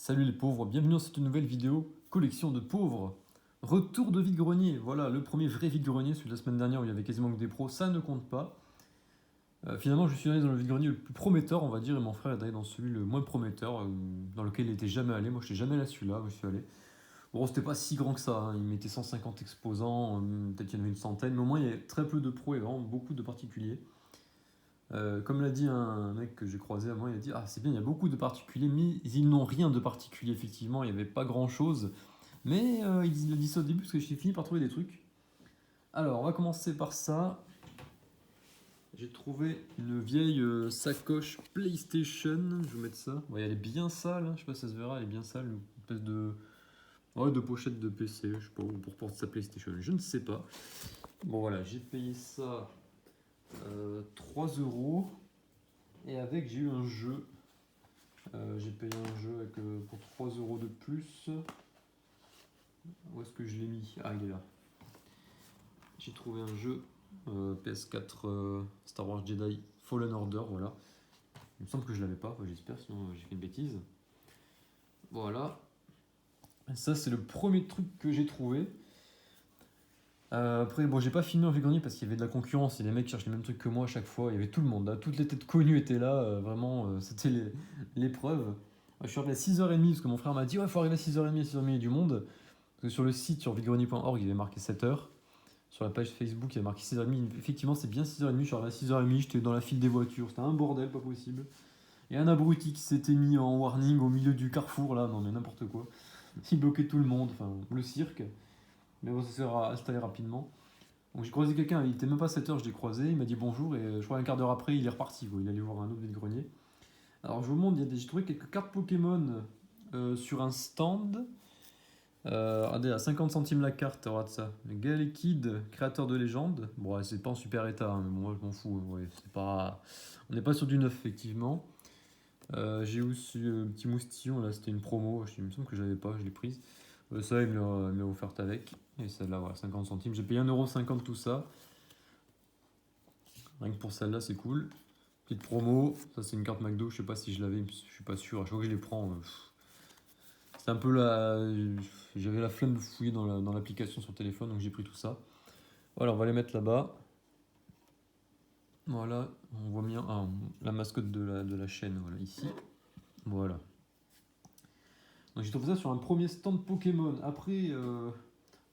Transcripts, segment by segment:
Salut les pauvres, bienvenue dans cette nouvelle vidéo collection de pauvres. Retour de vide-grenier, voilà le premier vrai vide-grenier, celui de la semaine dernière où il y avait quasiment que des pros, ça ne compte pas. Finalement je suis allé dans le vide-grenier le plus prometteur on va dire et mon frère est allé dans celui le moins prometteur dans lequel il n'était jamais allé, moi je n'étais jamais allé à celui-là où je suis allé. Bon c'était pas si grand que ça, hein. Il mettait 150 exposants, peut-être qu'il y en avait une centaine, mais au moins il y avait très peu de pros et vraiment beaucoup de particuliers. Comme l'a dit un mec que j'ai croisé avant, il a dit ah c'est bien, il y a beaucoup de particuliers, mais ils n'ont rien de particulier effectivement, il n'y avait pas grand chose. Mais il a dit ça au début parce que j'ai fini par trouver des trucs. Alors on va commencer par ça. J'ai trouvé une vieille sacoche PlayStation. Je vais vous mettre ça. Ouais, elle est bien sale, hein. Je sais pas si ça se verra, elle est bien sale. Une espèce de, ouais, de pochette de PC, je sais pas, ou pour porter sa PlayStation, je ne sais pas. Bon voilà, j'ai payé ça 3 euros. Et avec, j'ai eu un jeu. J'ai payé un jeu avec, pour 3 euros de plus. Où est-ce que je l'ai mis? Ah, il est là. J'ai trouvé un jeu PS4 Star Wars Jedi Fallen Order, voilà. Il me semble que je l'avais pas, j'espère, sinon j'ai fait une bêtise. Voilà. Ça, c'est le premier truc que j'ai trouvé. Après, bon, j'ai pas filmé en vide-grenier parce qu'il y avait de la concurrence et les mecs cherchent les mêmes trucs que moi à chaque fois. Il y avait tout le monde, là. Toutes les têtes connues étaient là, vraiment, c'était l'épreuve. Je suis arrivé à 6h30 parce que mon frère m'a dit ouais, faut arriver à 6h30, 6h30 il y a du monde. Parce que sur le site, sur videogrenier.org, il avait marqué 7h. Sur la page Facebook, il y avait marqué 6h30. Effectivement, c'est bien 6h30. Je suis arrivé à 6h30, j'étais dans la file des voitures. C'était un bordel, pas possible. Et un abruti qui s'était mis en warning au milieu du carrefour, là. Non, mais n'importe quoi. Il bloquait tout le monde, enfin, le cirque. Mais bon, ça s'est installé rapidement. Donc j'ai croisé quelqu'un, il était même pas 7h, je l'ai croisé. Il m'a dit bonjour et je crois un quart d'heure après, il est reparti. Quoi. Il allait voir un autre vide-grenier. Alors je vous montre, j'ai trouvé quelques cartes Pokémon sur un stand. Regardez, à 50 centimes la carte, t'auras de ça. Galekid, créateur de légende. Bon, ouais, c'est pas en super état, hein, mais bon, moi je m'en fous. Ouais, c'est pas... On n'est pas sur du neuf, effectivement. J'ai aussi un petit moustillon, là c'était une promo. Il me semble que je l'avais pas, je l'ai prise. Ça, il me l'a offerte avec. Et celle-là, voilà, 50 centimes. J'ai payé 1,50€ tout ça. Rien que pour celle-là, c'est cool. Petite promo, ça c'est une carte McDo. Je sais pas si je l'avais, je suis pas sûr. À chaque fois que je les prends. C'est un peu la. J'avais la flemme de fouiller dans l'application sur téléphone, donc j'ai pris tout ça. Voilà, on va les mettre là-bas. Voilà, on voit bien la mascotte de la chaîne, voilà, ici. Voilà. Donc j'ai trouvé ça sur un premier stand Pokémon. Après,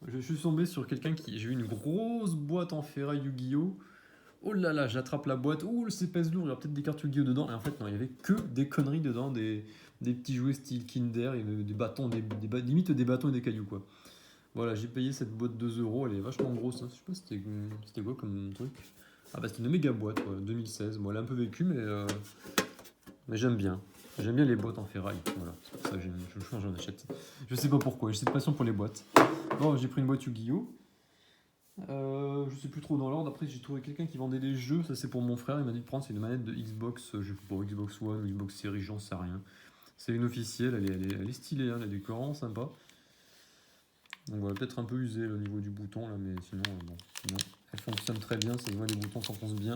je suis tombé sur quelqu'un qui. J'ai eu une grosse boîte en ferraille Yu-Gi-Oh! Oh là là, j'attrape la boîte. Oh, c'est pèse lourd, il y a peut-être des cartes Yu-Gi-Oh! Dedans. Et en fait, non, il y avait que des conneries dedans, des petits jouets style Kinder, et des bâtons, limite des bâtons et des cailloux, quoi. Voilà, j'ai payé cette boîte 2 euros, elle est vachement grosse, hein. Je sais pas c'était quoi comme truc. Ah bah c'était une méga boîte, quoi, 2016. Bon, elle a un peu vécu, mais j'aime bien. J'aime bien les boîtes en ferraille, voilà. C'est pour ça que je change, j'en achète. Je sais pas pourquoi, j'ai cette passion pour les boîtes. Bon, j'ai pris une boîte Yu-Gi-Oh! Je sais plus trop dans l'ordre. Après, j'ai trouvé quelqu'un qui vendait des jeux. Ça, c'est pour mon frère. Il m'a dit de prendre. C'est une manette de Xbox. Je sais pas, Xbox One ou Xbox Series, j'en sais rien. C'est une officielle. Elle est stylée. Hein, elle est vraiment sympa. Donc, voilà, peut-être un peu usée au niveau du bouton là, mais sinon, bon, sinon, elle fonctionne très bien. Ça se voit, les boutons s'enfoncent bien.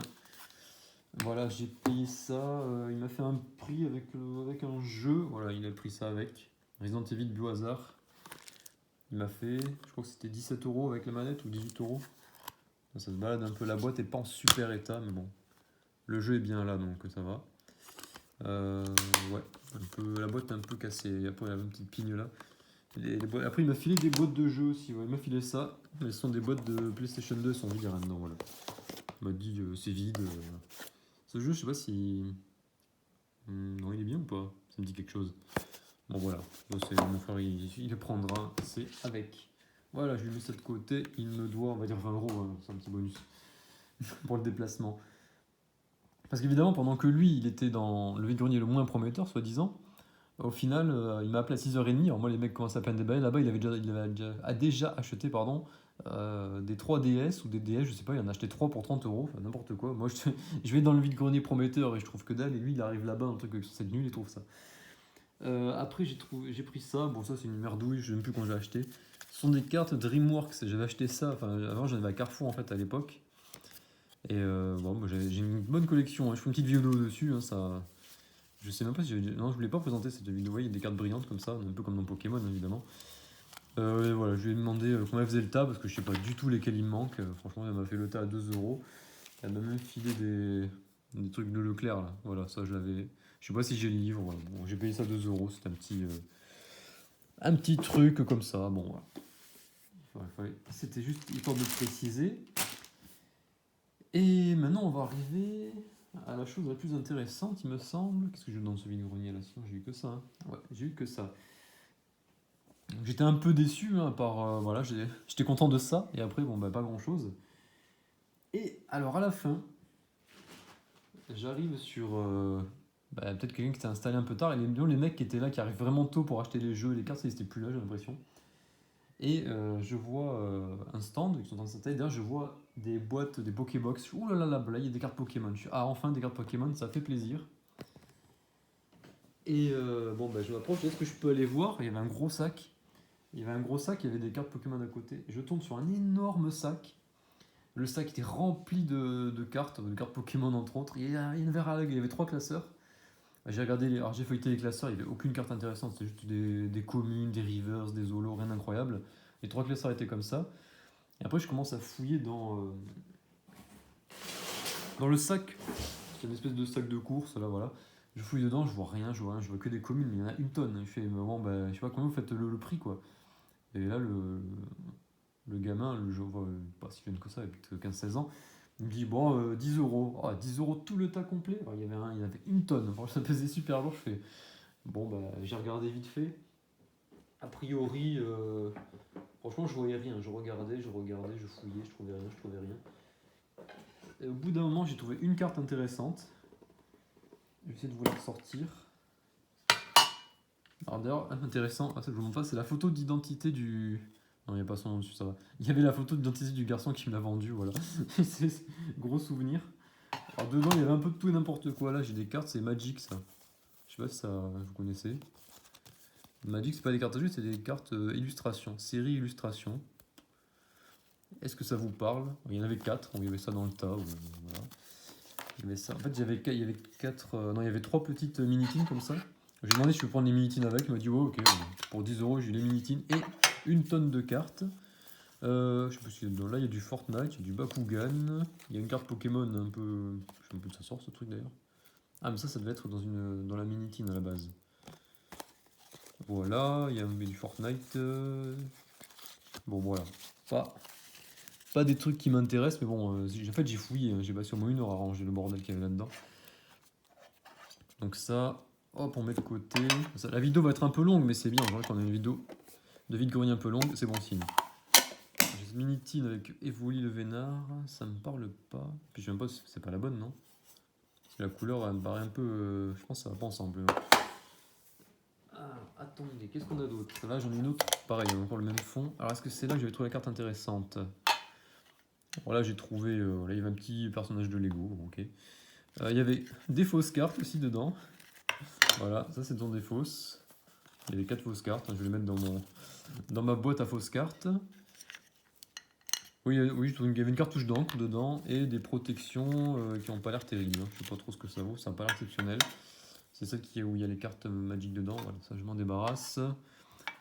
Voilà, j'ai payé ça. Il m'a fait un prix avec un jeu. Voilà, il a pris ça avec Resident Evil Biohazard. Il m'a fait, je crois que c'était 17 euros avec la manette ou 18 euros. Ça se balade un peu, la boîte est pas en super état, mais bon. Le jeu est bien là, donc ça va. Ouais, la boîte est un peu cassée. Après, il y a une petite pigne là. Après, il m'a filé des boîtes de jeux aussi. Ouais. Il m'a filé ça. Mais ce sont des boîtes de PlayStation 2, elles sont vides là-dedans. Voilà. Il m'a dit c'est vide. Ce jeu, je sais pas si. Non, il est bien ou pas? Ça me dit quelque chose. Bon, voilà. Bon, mon frère, il le prendra. C'est avec. Voilà, je lui mets ça de côté. Il me doit, on va dire 20 euros. Hein. C'est un petit bonus pour le déplacement. Parce qu'évidemment, pendant que lui, il était dans le vide-grenier le moins prometteur, soi-disant, au final, il m'a appelé à 6h30. Alors moi, les mecs commencent à peine déballer. Là-bas, a déjà acheté des 3DS ou des DS, je sais pas, il en a acheté 3 pour 30 euros, enfin n'importe quoi. Moi, je vais dans le vide-grenier prometteur et je trouve que dalle, et lui, il arrive là-bas, un truc c'est nul, il trouve ça. Après, j'ai pris ça. Bon, ça, c'est une merdouille, je sais même plus quand j'ai acheté. Ce sont des cartes DreamWorks. J'avais acheté ça, enfin, avant, j'en avais à Carrefour en fait à l'époque. Et bon, moi, j'ai une bonne collection. Hein. Je fais une petite vidéo dessus, hein, ça. Je sais même pas si j'avais... Non, je voulais pas présenter cette vidéo. Ouais, il y a des cartes brillantes comme ça, un peu comme dans Pokémon évidemment. Et voilà, je lui ai demandé comment elle faisait le tas parce que je sais pas du tout lesquels il me manque. Franchement, elle m'a fait le tas à 2 euros. Elle m'a même filé des trucs de Leclerc là. Voilà, ça je l'avais. Je sais pas si j'ai le livre. Voilà. Bon, j'ai payé ça 2 euros. C'était un petit truc comme ça. Bon, voilà. C'était juste histoire de le préciser. Et maintenant, on va arriver à la chose la plus intéressante, il me semble. Qu'est-ce que j'ai eu dans ce vide-grenier là? Sinon, j'ai eu que ça. Hein. Ouais, j'ai eu que ça. Donc, j'étais un peu déçu, hein, voilà, j'étais content de ça. Et après, bon, bah, pas grand-chose. Et alors, à la fin, j'arrive sur peut-être quelqu'un qui s'est installé un peu tard. Et les mecs qui étaient là, qui arrivent vraiment tôt pour acheter les jeux et les cartes, ils étaient plus là, j'ai l'impression. Et je vois un stand qui sont en train de s'installer. D'ailleurs, je vois des boîtes, des Pokébox. Ouh là, il y a des cartes Pokémon. Ah, enfin des cartes Pokémon, ça fait plaisir. Et je m'approche. Est-ce que je peux aller voir? Il y avait un gros sac. Il y avait un gros sac, il y avait des cartes Pokémon à côté. Je tombe sur un énorme sac. Le sac était rempli de cartes Pokémon entre autres. Il y avait 3 classeurs. J'ai regardé, alors j'ai feuilleté les classeurs, il n'y avait aucune carte intéressante, c'était juste des communes, des rivers, des holos, rien d'incroyable. Les 3 classeurs étaient comme ça. Et après je commence à fouiller dans le sac. C'est une espèce de sac de course, là voilà. Je fouille dedans, je vois rien, je vois que des communes, mais il y en a une tonne. Je fais, bon, je sais pas combien vous faites le prix quoi. Et là, le gamin, je vois pas si jeune que ça, il a peut-être 15-16 ans, il me dit, bon, 10 euros. Oh, 10 euros tout le tas complet. Alors, il y avait une tonne. Franchement, ça pesait super lourd. Je fais, bon, j'ai regardé vite fait. A priori, franchement, je voyais rien. Je regardais, je fouillais, je trouvais rien. Et au bout d'un moment, j'ai trouvé une carte intéressante. Je vais essayer de vous la ressortir. Alors d'ailleurs, intéressant, ça je vous montre pas, c'est la photo d'identité du... Non, il n'y a pas son nom dessus, ça va. Il y avait la photo d'identité du garçon qui me l'a vendu, voilà. C'est gros souvenir. Alors dedans, il y avait un peu de tout et n'importe quoi. Là, j'ai des cartes, c'est Magic, ça. Je sais pas si ça vous connaissez. Magic, c'est pas des cartes à jeu, c'est des cartes illustration, série illustration. Est-ce que ça vous parle? Il y en avait 4, il y avait ça dans le tas. Voilà. Il y avait ça. En fait, il y avait 4. Non, il y avait 3 petites mini-tines comme ça. J'ai demandé si je peux prendre les mini-tines avec. Il m'a dit, ouais, ok. Pour 10 euros, j'ai les mini-tines et une tonne de cartes. Je sais pas si là, il y a du Fortnite, il y a du Bakugan. Il y a une carte Pokémon un peu. Je sais même plus de ça sort ce truc d'ailleurs. Ah, mais ça devait être dans la mini-tine à la base. Voilà, il y a du Fortnite. Bon, voilà. Pas des trucs qui m'intéressent, mais bon, en fait j'ai fouillé, j'ai passé au moins 1 heure à ranger le bordel qu'il y avait là-dedans. Donc ça, hop, on met de côté. La vidéo va être un peu longue, mais c'est bien, en vrai, quand on a une vidéo de vide-grenier un peu longue, c'est bon signe. J'ai ce mini-tine avec Evoli le Vénard, ça me parle pas. Puis je sais même pas si c'est pas la bonne, non? Parce que la couleur, elle me paraît un peu... je pense que ça va pas ensemble. Ah, attendez, qu'est-ce qu'on a d'autre? Là, j'en ai une autre, pareil, encore le même fond. Alors, est-ce que c'est là que j'avais trouvé la carte intéressante? Voilà, j'ai trouvé, il y avait un petit personnage de Lego, ok. Il y avait des fausses cartes aussi dedans. Voilà, ça c'est dans des fausses. Il y avait 4 fausses cartes, je vais les mettre dans ma boîte à fausses cartes. Oui, il y avait une cartouche d'encre dedans et des protections qui n'ont pas l'air terribles. Je sais pas trop ce que ça vaut, ça n'a pas l'air exceptionnel. C'est celle où il y a les cartes Magic dedans, voilà, ça je m'en débarrasse.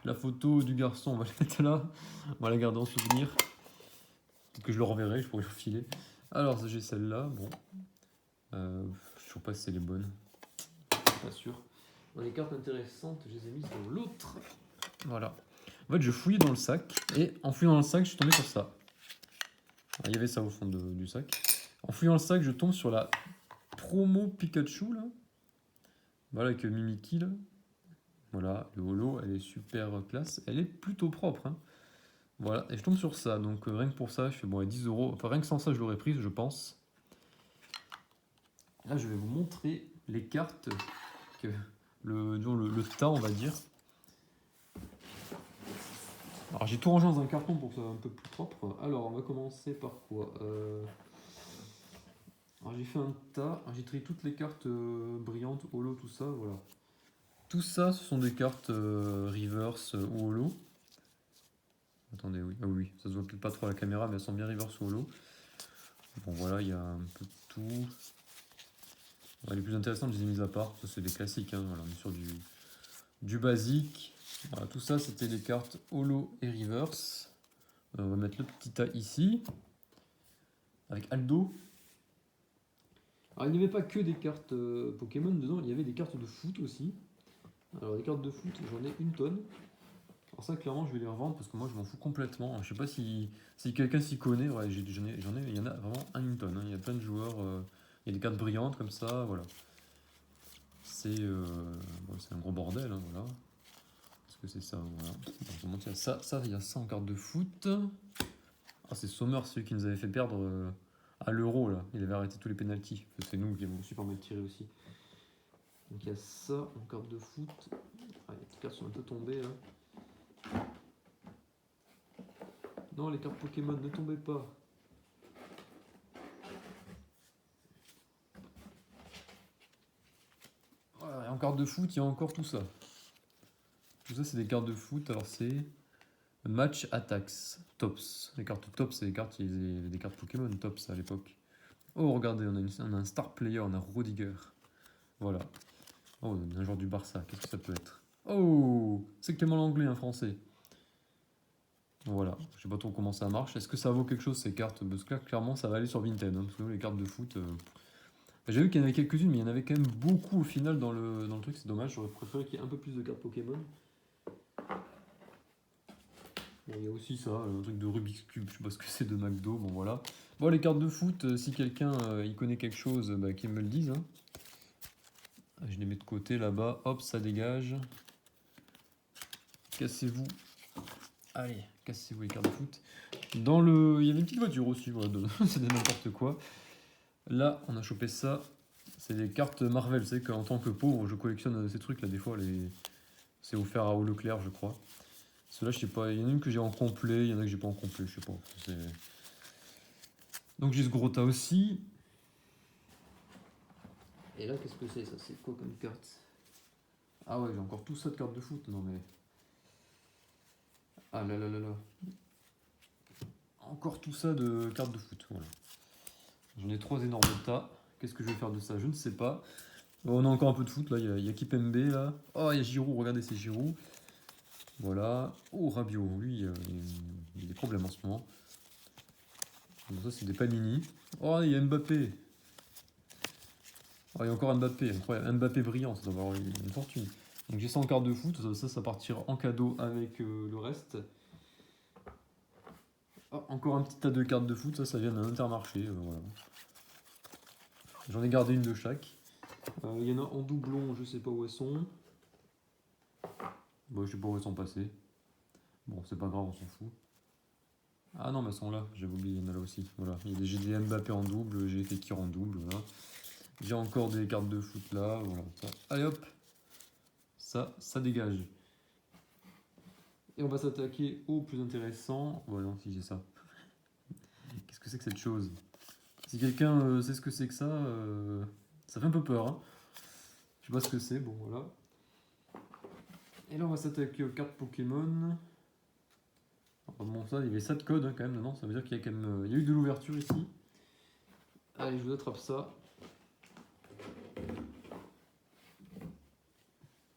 La photo du garçon, on va la mettre là, on va la garder en souvenir. Peut-être que je le reverrai, je pourrais le filer. Alors j'ai celle-là, bon. Je sais pas si c'est les bonnes. Je suis pas sûr. Dans les cartes intéressantes, je les ai mises dans l'autre. Voilà. En fait, je fouillais dans le sac. Et en fouillant dans le sac, je suis tombé sur ça. Il y avait ça au fond du sac. En fouillant le sac, je tombe sur la promo Pikachu, là. Voilà, avec Mimiki, là. Voilà, le holo, elle est super classe. Elle est plutôt propre, hein. Voilà, et je tombe sur ça. Donc, rien que pour ça, je fais bon, 10 euros. Enfin, rien que sans ça, je l'aurais prise, je pense. Là, je vais vous montrer les cartes que le tas, on va dire. Alors, j'ai tout rangé dans un carton pour que ça soit un peu plus propre. Alors, on va commencer par quoi? Alors, j'ai fait un tas. J'ai trié toutes les cartes brillantes, holo, tout ça, voilà. Tout ça, ce sont des cartes reverse ou holo. Attendez, oui. Ah oui, ça se voit peut-être pas trop à la caméra, mais elles sont bien reverse ou holo. Bon, voilà, il y a un peu de tout. Ouais, les plus intéressantes, je les ai mises à part. Ça, c'est des classiques. Hein. Voilà, on est sur du basique. Voilà, tout ça, c'était les cartes Holo et Reverse. On va mettre le petit A ici. Avec Aldo. Alors, il n'y avait pas que des cartes Pokémon dedans, il y avait des cartes de foot aussi. Alors, les cartes de foot, j'en ai une tonne. Alors, ça, clairement, je vais les revendre parce que moi, je m'en fous complètement. Je sais pas si quelqu'un s'y connaît. Ouais, il y en a vraiment une tonne. Hein. Il y a plein de joueurs. Il y a des cartes brillantes comme ça. Voilà. C'est un gros bordel. Hein, voilà. Est-ce que c'est ça? Voilà. Donc, il y a ça, il y a ça en carte de foot. Ah, c'est Sommer, celui qui nous avait fait perdre à l'Euro, là. Il avait arrêté tous les pénaltys. C'est nous qui avons super mal tiré aussi. Donc il y a ça en carte de foot. Ah, les cartes sont un peu tombées là. Non, les cartes Pokémon, ne tombez pas. Voilà, et en carte de foot, il y a encore tout ça. Tout ça, c'est des cartes de foot. Alors c'est Match Attacks, Tops. Les cartes Tops, c'est les cartes, il y avait des cartes Pokémon Tops à l'époque. Oh, regardez, on a un star player, on a Rodiger. Voilà. Oh, un joueur du Barça, qu'est-ce que ça peut être? Oh, c'est Clément Langlais, un français. Voilà, je sais pas trop comment ça marche. Est-ce que ça vaut quelque chose ces cartes? Parce que là, clairement, ça va aller sur Vinted. Hein, parce que les cartes de foot. J'ai vu qu'il y en avait quelques-unes, mais il y en avait quand même beaucoup au final dans le truc. C'est dommage, j'aurais préféré qu'il y ait un peu plus de cartes Pokémon. Bon, il y a aussi ça, un truc de Rubik's Cube. Je sais pas ce que c'est de McDo. Bon, voilà. Bon, les cartes de foot, si quelqu'un y connaît quelque chose, bah, qu'il me le dise. Hein. Je les mets de côté là-bas. Hop, ça dégage. Cassez-vous. Allez, cassez-vous les cartes de foot. Il y avait une petite voiture aussi, voilà, c'est n'importe quoi. Là, on a chopé ça. C'est des cartes Marvel. Vous savez qu'en tant que pauvre, je collectionne ces trucs là. Des fois, c'est offert à Leclerc, je crois. Ceux-là, je sais pas. Il y en a une que j'ai en complet, il y en a que j'ai pas en complet, je sais pas. Donc j'ai ce gros tas aussi. Et là, qu'est-ce que c'est ça? C'est quoi comme carte? Ah ouais, j'ai encore tout ça de cartes de foot. Non mais. Ah là là là là. Encore tout ça de cartes de foot. Voilà. J'en ai 3 énormes tas. Qu'est-ce que je vais faire de ça? Je ne sais pas. On a encore un peu de foot là. Il y a Kipembe là. Oh, il y a Giroud. Regardez, c'est Giroud. Voilà. Oh, Rabiot. Lui, il a des problèmes en ce moment. Donc ça, c'est des Panini. Oh, il y a Mbappé. Oh, il y a encore Mbappé. Incroyable. Mbappé brillant. Ça doit avoir une fortune. Donc j'ai ça en carte de foot. Ça partira en cadeau avec le reste. Oh, encore un petit tas de cartes de foot. Ça vient d'un Intermarché. Voilà. J'en ai gardé une de chaque. Il y en a en doublon, je sais pas où elles sont. Bon, je sais pas où elles sont passées. Bon, c'est pas grave, on s'en fout. Ah non, mais elles sont là, j'avais oublié, il y en a là aussi. Voilà, j'ai des Mbappé en double, j'ai Fekir en double, voilà. J'ai encore des cartes de foot là, voilà. Allez hop, ça dégage. Et on va s'attaquer au plus intéressant. Voilà, si j'ai ça. Qu'est-ce que c'est que cette chose? Si quelqu'un sait ce que c'est que ça fait un peu peur. Hein. Je sais pas ce que c'est, bon voilà. Et là, on va s'attaquer aux cartes Pokémon. Bon, ça, il y avait 7 codes hein, quand même dedans, ça veut dire qu'il y a quand même. Il y a eu de l'ouverture ici. Allez, je vous attrape ça.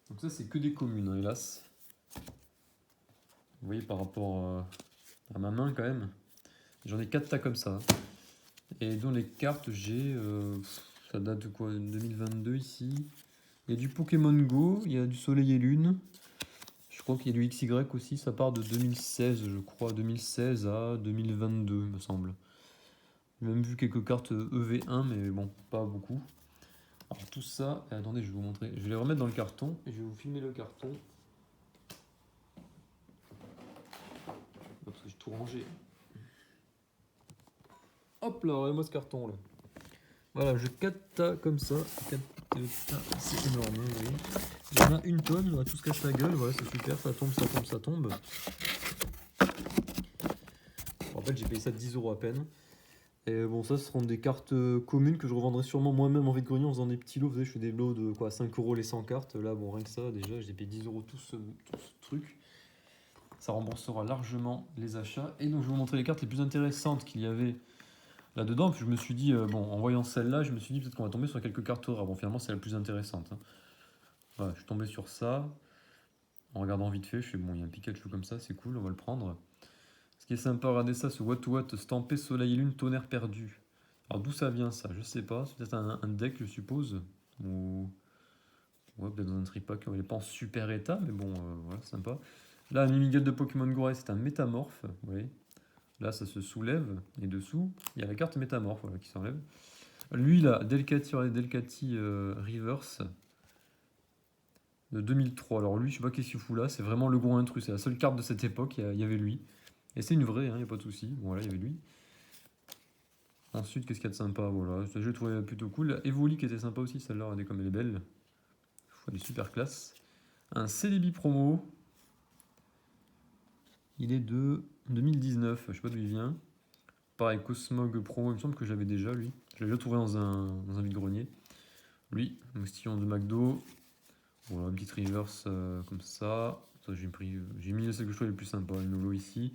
Donc, ça, c'est que des communes, hein, hélas. Vous voyez, par rapport à ma main, quand même. J'en ai 4 tas comme ça. Et dans les cartes, j'ai. Ça date de quoi? 2022 ici. Il y a du Pokémon Go, il y a du Soleil et Lune. Je crois qu'il y a du XY aussi, ça part de 2016, je crois, 2016 à 2022, me semble. J'ai même vu quelques cartes EV1, mais bon, pas beaucoup. Alors tout ça, attendez, je vais vous montrer. Je vais les remettre dans le carton et je vais vous filmer le carton. Parce que j'ai tout rangé. Hop là, regardez-moi ce carton là. Voilà, j'ai 4 tas comme ça. 4 tas, c'est énorme, hein, vous voyez. Il y en a une tonne, on va tout se casse la gueule, voilà, c'est super, ça tombe, ça tombe, ça tombe. En fait, j'ai payé ça 10 € à peine. Et bon, ça, ce seront des cartes communes que je revendrai sûrement moi-même en vide-grenier en faisant des petits lots. Vous savez, je fais des lots de quoi, 5 € les 100 cartes. Là, bon, rien que ça, déjà, j'ai payé 10 € tout ce truc. Ça remboursera largement les achats. Et donc, je vais vous montrer les cartes les plus intéressantes qu'il y avait là-dedans. Puis je me suis dit, bon, en voyant celle-là, je me suis dit peut-être qu'on va tomber sur quelques cartes rares. Bon, finalement, c'est la plus intéressante, hein. Voilà, je suis tombé sur ça. En regardant vite fait, je fais bon, il y a un Pikachu comme ça, c'est cool, on va le prendre. Ce qui est sympa, regardez ça, ce What to What, stampé Soleil et Lune, tonnerre perdu. Alors d'où ça vient ça? Je sais pas, c'est peut-être un deck, je suppose. Ou. Ouais, peut-être dans un tripack, il est pas en super état, mais bon, voilà, sympa. Là, un mini-guide de Pokémon Go, c'est un métamorphe, vous voyez. Là, ça se soulève, et dessous, il y a la carte métamorphe voilà, qui s'enlève. Lui, là, Delcati, Delcati Reverse de 2003. Alors lui, je sais pas qu'est-ce qu'il fout là, c'est vraiment le gros intrus, c'est la seule carte de cette époque, il y avait lui. Et c'est une vraie, il n'y a pas de souci. Bon, voilà, il y avait lui. Ensuite, qu'est-ce qu'il y a de sympa? Voilà, je l'ai trouvé plutôt cool. Evoli qui était sympa aussi, celle-là, regardez comme elle est belle. Elle est super classe. Un Celebi promo. Il est de 2019, je sais pas d'où il vient. Pareil, Cosmog promo, il me semble que j'avais déjà lui. Je l'ai déjà trouvé dans un vide-grenier. Lui, moustillon de McDo. Voilà, une petite reverse comme ça. Ça j'ai mis celle que je trouve le plus sympa, une holo ici.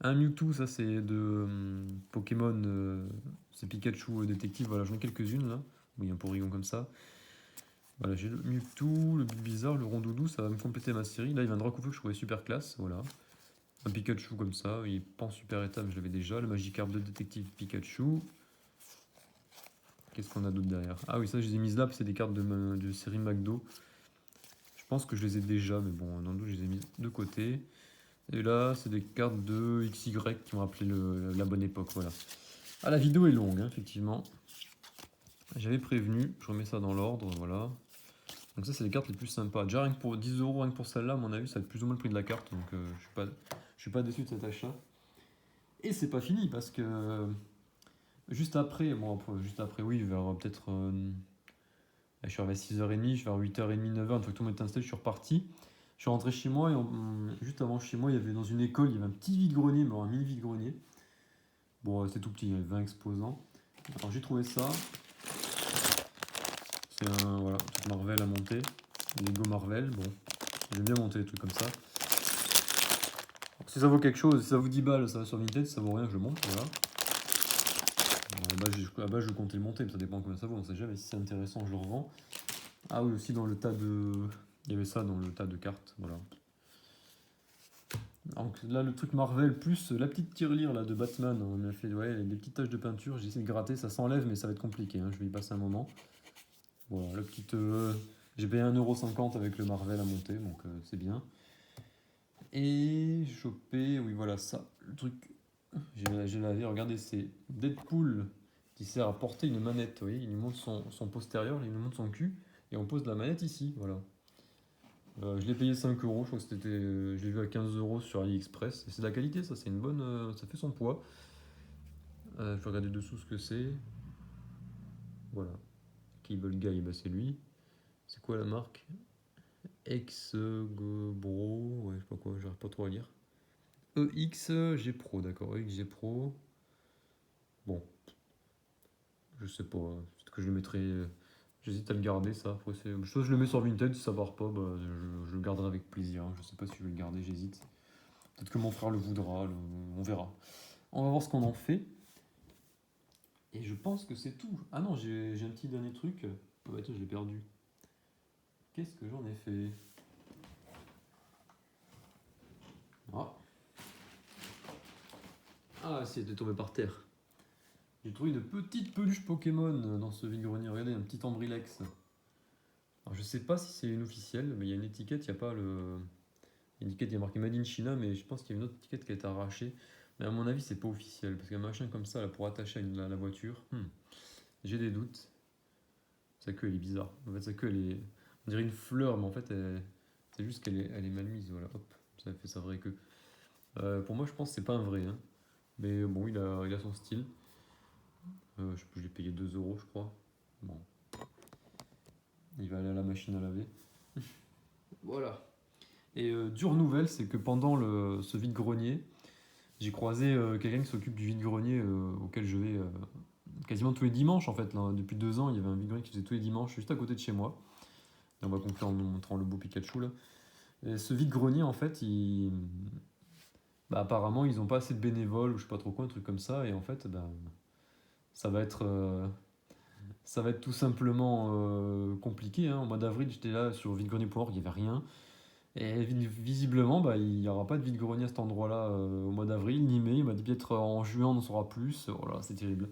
Un Mewtwo, ça c'est de Pokémon, c'est Pikachu détective, voilà, j'en ai quelques-unes là. Oui, un Porygon comme ça. Voilà, j'ai le Mewtwo, le Bizarre, le Rondoudou, ça va me compléter ma série. Là, il y a un Dracofeu que je trouvais super classe, voilà. Un Pikachu comme ça, il est pas en super état, mais je l'avais déjà. Le Magikarp de détective Pikachu. Qu'est-ce qu'on a d'autre derrière? Ah oui, ça je les ai mises là, c'est des cartes de série McDo. Je pense que je les ai déjà, mais bon, dans le doute, je les ai mises de côté. Et là, c'est des cartes de XY qui m'ont rappelé la bonne époque, voilà. Ah, la vidéo est longue, hein, effectivement. J'avais prévenu, je remets ça dans l'ordre, voilà. Donc ça, c'est les cartes les plus sympas. Déjà, rien que pour 10 euros, rien que pour celle-là, à mon avis, ça va être plus ou moins le prix de la carte. Donc je suis pas déçu de cet achat. Et c'est pas fini, parce que juste après, bon, juste après, oui, vers peut-être... je suis arrivé à 6h30, je vais vers 8h30, 9h, une fois que tout le monde est installé, je suis reparti. Je suis rentré chez moi, et juste avant chez moi, il y avait dans une école, il y avait un petit vide-grenier, mais un mini vide-grenier. Bon, c'est tout petit, il y avait 20 exposants. Alors j'ai trouvé ça. C'est un voilà, truc Marvel à monter. Lego Marvel, bon. J'aime bien monter les trucs comme ça. Alors, si ça vaut quelque chose, si ça vaut 10 balles, ça va sur Vinted, si ça vaut rien, je le monte, voilà. Bon, à base, je comptais le monter, mais ça dépend combien ça vaut, on sait jamais. Si c'est intéressant, je le revends. Ah oui, aussi dans le tas de. Il y avait ça dans le tas de cartes, voilà. Donc là, le truc Marvel plus la petite tirelire là, de Batman, on a fait ouais, des petites taches de peinture. J'ai essayé de gratter, ça s'enlève, mais ça va être compliqué, hein, je vais y passer un moment. Voilà, la petite. J'ai payé 1,50 € avec le Marvel à monter, donc c'est bien. Et j'ai chopé, oui, voilà ça. Le truc, j'ai lavé, regardez, c'est Deadpool qui sert à porter une manette. Vous voyez, il nous montre son postérieur, il nous montre son cul, et on pose la manette ici, voilà. Je l'ai payé 5 euros, je crois que c'était. Je l'ai vu à 15 euros sur AliExpress. Et c'est de la qualité, ça, c'est une bonne. Ça fait son poids. Je vais regarder dessous ce que c'est. Voilà. Cable Guy, bah, c'est lui. C'est quoi la marque? Ex-Bro, ouais, je sais pas quoi, j'arrive pas trop à lire. EXG Pro, d'accord, EXG Pro. Bon, je sais pas, peut-être que je le mettrai. J'hésite à le garder, ça. Après, soit je le mets sur Vinted, si ça part pas, bah, je le garderai avec plaisir. Je sais pas si je vais le garder, j'hésite. Peut-être que mon frère le voudra, on verra. On va voir ce qu'on en fait. Et je pense que c'est tout. Ah non, j'ai un petit dernier truc. Ah bah tiens, je l'ai perdu. Qu'est-ce que j'en ai fait? Ah, ah si, elle était tombée par terre. J'ai trouvé une petite peluche Pokémon dans ce vide-grenier. Regardez, un petit Ambrilex. Alors je sais pas si c'est une officielle, mais il y a une étiquette, il n'y a pas le. Il y a une étiquette, il y a marqué Made in China, mais je pense qu'il y a une autre étiquette qui a été arrachée. Mais à mon avis, c'est pas officiel, parce qu'un machin comme ça, là, pour attacher à la voiture, j'ai des doutes. Sa queue, elle est bizarre. En fait, sa queue, elle est. On dirait une fleur, mais en fait, c'est juste qu'elle est mal mise. Voilà, hop, ça fait sa vraie queue. Pour moi, je pense que c'est pas un vrai, hein. Mais bon, il a son style. Je sais plus, je l'ai payé 2 euros, je crois. Bon, il va aller à la machine à laver. Voilà. Et dure nouvelle, c'est que pendant ce vide-grenier, j'ai croisé quelqu'un qui s'occupe du vide-grenier auquel je vais quasiment tous les dimanches en fait. Là, depuis 2 ans, il y avait un vide-grenier qui faisait tous les dimanches juste à côté de chez moi. Et on va conclure en nous montrant le beau Pikachu là. Et ce vide-grenier en fait, bah, apparemment ils ont pas assez de bénévoles ou je sais pas trop quoi, un truc comme ça. Et en fait, bah, ça va être, ça va être tout simplement compliqué. Hein. Au mois d'avril, j'étais là sur vide-grenier.org, il n'y avait rien. Et visiblement, bah, il n'y aura pas de vide-grenier à cet endroit-là au mois d'avril, ni mai. Il m'a dit peut-être en juin, on en saura plus. Voilà, c'est terrible.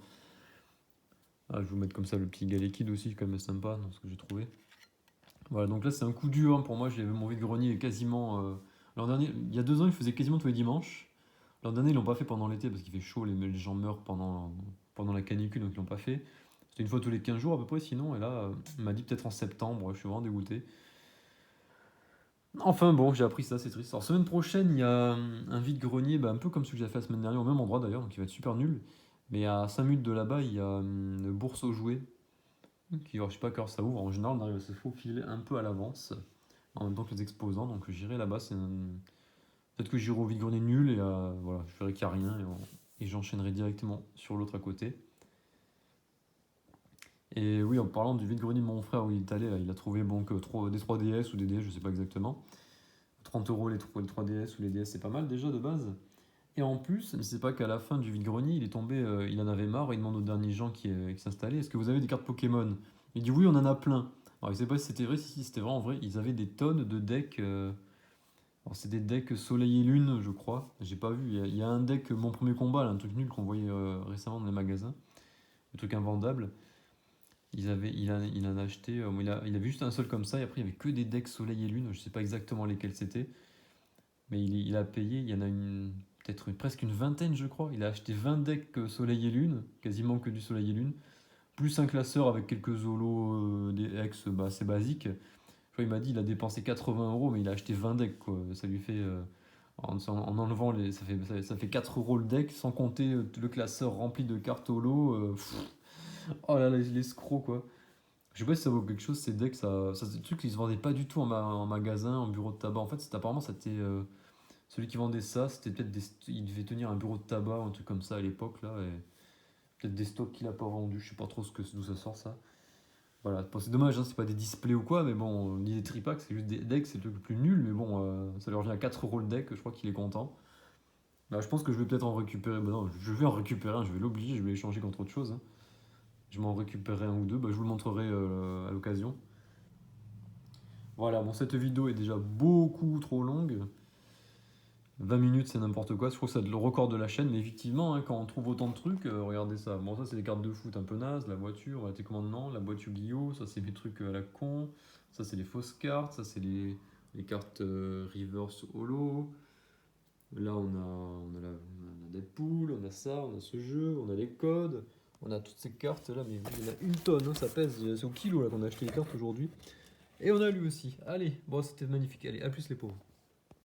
Ah, je vais vous mettre comme ça le petit gars liquide aussi, c'est quand même sympa dans ce que j'ai trouvé. Voilà, donc là c'est un coup dur hein, pour moi. J'avais mon vide-grenier quasiment. L'an dernier, il y a 2 ans, il faisait quasiment tous les dimanches. L'an dernier, ils l'ont pas fait pendant l'été parce qu'il fait chaud, les gens meurent pendant la canicule, donc ils l'ont pas fait. C'était une fois tous les 15 jours à peu près, sinon. Et là, il m'a dit peut-être en septembre. Je suis vraiment dégoûté. Enfin bon, j'ai appris ça, c'est triste. Alors semaine prochaine, il y a un vide-grenier, bah, un peu comme celui que j'ai fait la semaine dernière, au même endroit d'ailleurs, donc il va être super nul. Mais à 5 minutes de là-bas, il y a une bourse aux jouets, qui, alors, je sais pas quand ça ouvre, en général on arrive à se faufiler un peu à l'avance, en même temps que les exposants, donc j'irai là-bas, peut-être que j'irai au vide-grenier nul, et voilà, je verrai qu'il n'y a rien, et j'enchaînerai directement sur l'autre à côté. Et oui, en parlant du vide-grenier de mon frère où il est allé, là, il a trouvé bon, que des 3DS ou des DS, je sais pas exactement. 30 € les 3DS ou les DS, c'est pas mal déjà de base. Et en plus, c'est pas qu'à la fin du vide-grenier, il est tombé, il en avait marre, il demande aux derniers gens qui s'installaient, est-ce que vous avez des cartes Pokémon? Il dit oui, on en a plein. Alors il sait pas si c'était vrai, si c'était vraiment vrai, ils avaient des tonnes de decks. Alors c'est des decks Soleil et Lune, je crois. J'ai pas vu. Il y a un deck Mon Premier Combat, là, un truc nul qu'on voyait récemment dans les magasins, le truc invendable. Il en a acheté, il avait juste un seul comme ça, et après il y avait que des decks Soleil et Lune, je sais pas exactement lesquels c'était. Mais il a payé, il y en a peut-être presque une vingtaine, je crois. Il a acheté 20 decks Soleil et Lune, quasiment que du Soleil et Lune, plus un classeur avec quelques zolos des ex bah, assez basiques. Je crois, il m'a dit il a dépensé 80 €, mais il a acheté 20 decks, quoi. Ça lui fait. En enlevant les. Ça fait 4 € le deck, sans compter le classeur rempli de cartes holo. Oh là là, l'escroc, quoi. Je sais pas si ça vaut quelque chose, ces decks. Ça c'est des trucs qui se vendaient pas du tout en magasin, en bureau de tabac. En fait, apparemment, c'était. Celui qui vendait ça, c'était peut-être il devait tenir un bureau de tabac ou un truc comme ça à l'époque là, et peut-être des stocks qu'il a pas vendus, je sais pas trop d'où ça sort ça. Voilà, bon, c'est dommage, hein, c'est pas des displays ou quoi, mais bon, ni des tripacks, c'est juste des decks, c'est le truc le plus nul, mais bon, ça lui revient à 4 € le deck, je crois qu'il est content. Bah, je pense que je vais peut-être en récupérer, bah non, je vais en récupérer un, je vais l'obliger, je vais l'échanger contre autre chose. Hein. Je m'en récupérerai un ou deux, bah, je vous le montrerai à l'occasion. Voilà, bon, cette vidéo est déjà beaucoup trop longue. 20 minutes, c'est n'importe quoi. Je trouve que c'est le record de la chaîne, mais effectivement, hein, quand on trouve autant de trucs, regardez ça. Bon, ça, c'est des cartes de foot un peu naze, la voiture, tes commandements, la boîte Yu-Gi-Oh! Ça, c'est des trucs à la con. Ça, c'est les fausses cartes. Ça, c'est les cartes reverse holo. Là, on a Deadpool, on a ça, on a ce jeu, on a les codes, on a toutes ces cartes là, mais il y en a une tonne, hein, ça pèse, c'est au kilo là qu'on a acheté les cartes aujourd'hui. Et on a lui aussi. Allez, bon, c'était magnifique. Allez, à plus les pauvres.